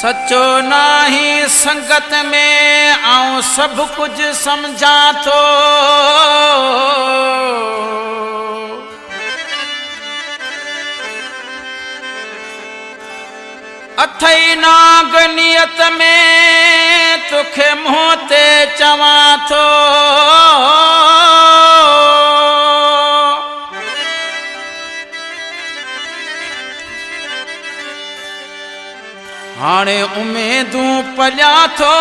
सचो नाही संगत में आऊं सब कुछ समझा थो। अथई नाग नियत में तुखे मोते चवा थो। हाणे उम्मीदूं पलिया थो।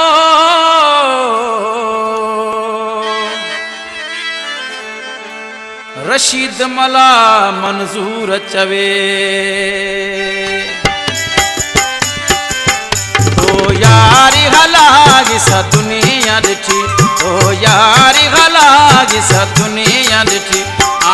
रशीद मला मंजूर चवे ओ यारी हलागी सा दुनिया ॾिठी। ओ यारी हलागी सा दुनिया ॾिठी।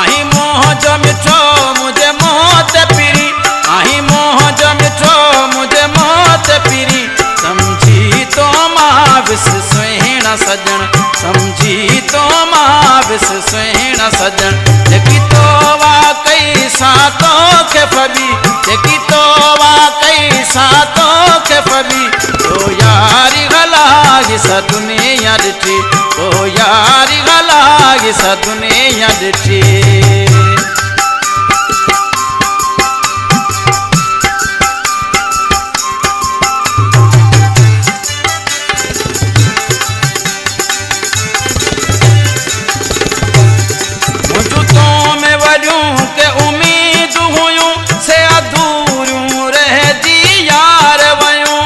आई मोह जो मिठो मुझे मौत पिरी। आई मोह जो मिठो मुझे मौत पिरी। समझी तो मां विस सुहिणा सजण। समझी तो मां विस सुहिणा सजण। जेकी तो वाकई सातो के फबी। जेकी तो वाकई सातो के फबी। ओ यारी हलागी सा दुनिया ॾिठी। ओ यारी हलागी सा दुनिया ॾिठी। के उम्मीद हुयूं से अधूरियूं रहजी यार वयूं।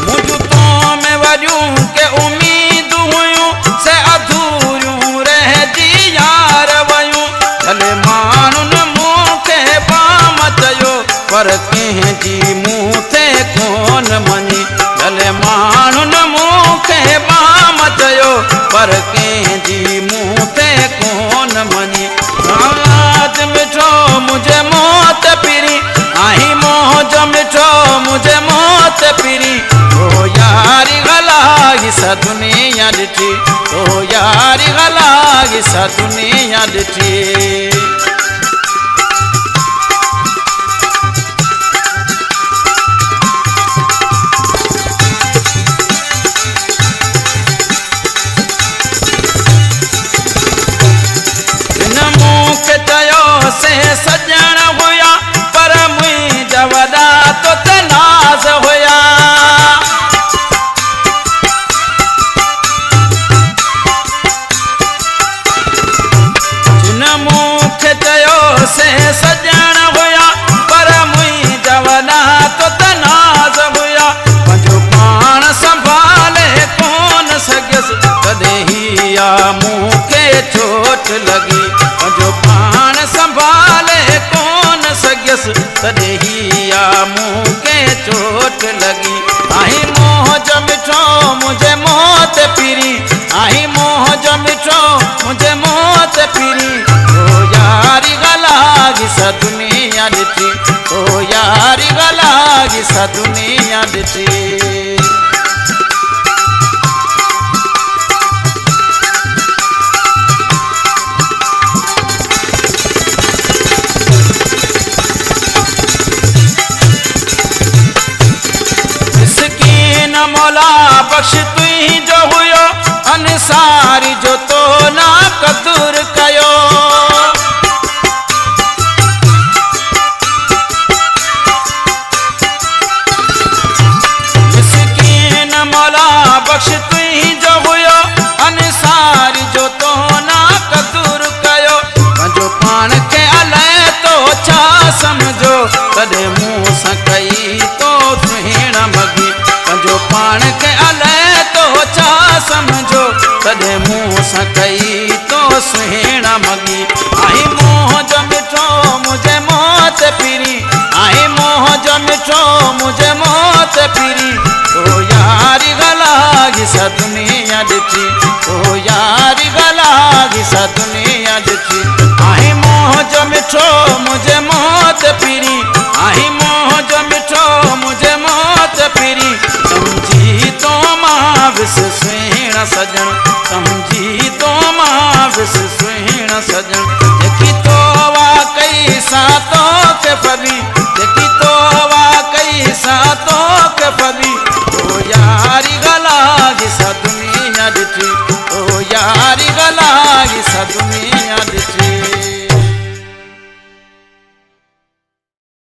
मुझ तो में वरियूं के उम्मीद हुयूं से अधूरियूं रहजी यार वयूं। भले माण्हुनि मूंखे बाम चयो पर कंहिंजी मूं ते कोन मञी। भले माण्हुनि मूंखे बाम चयो पर कंहिंजी मूं ते कोन मञी। आज मिठो मुझे मौत पिरी। आई मोह जो मिठो मुझे मौत पिरी। ओ यारी हलागी सा दुनिया ॾिठी। ओ यारी हलागी सा दुनिया ॾिठी। से सजण हुया पर मुंहिंजा वॾा तो ते नाज़ हुया। जिन मूंखे चयो से सजण हुया पर मुंहिंजा वॾा तो ते नाज़ हुया। पंहिंजो पाण संभाले कोन सघियसि तॾहिं हिया मूंखे चोट लॻी। पंहिंजो पाण संभाले कोन सघियसि तॾहिं हिया मूंखे चोट लॻी। आई मोह जो मिठो मुझे मौत पिरी। आई मोह जो मिठो मुझे मौत पिरी। ओ यारी हलागी सा दुनिया ॾिठी। ओ यारी हलागी सा दुनिया ॾिठी। मौला बख्श तुंहिंजो हुयो अंसारी जो तो ना कदुर कयो। मिस्कीन मौला बख्श तुंहिंजो हुयो अंसारी जो तो ना कदुर कयो। पंहिंजो पाण खे अलाए तो छा समझो तॾहिं मूं सां कई तो सुहिणा मगी। पंहिंजो पाण खे अलाए तो छा समझो तॾहिं मूं सां कई तो सुहिणा मगी। आई मोह जो मिठो मुझे मौत पिरी। आई मोह जो मिठो मुझे मौत पिरी। ओ यारी हलागी सा दुनिया ॾिठी। ओ यारी हलागी सा दुनिया ॾिठी। आई मोह जो मिठो मुझे मौत पिरी। आई मोह जो मिठो मुझे मौत पिरी। समझी तो मां विस सुहिणा सजण। समझी तो मां विस सुहिणा सजण।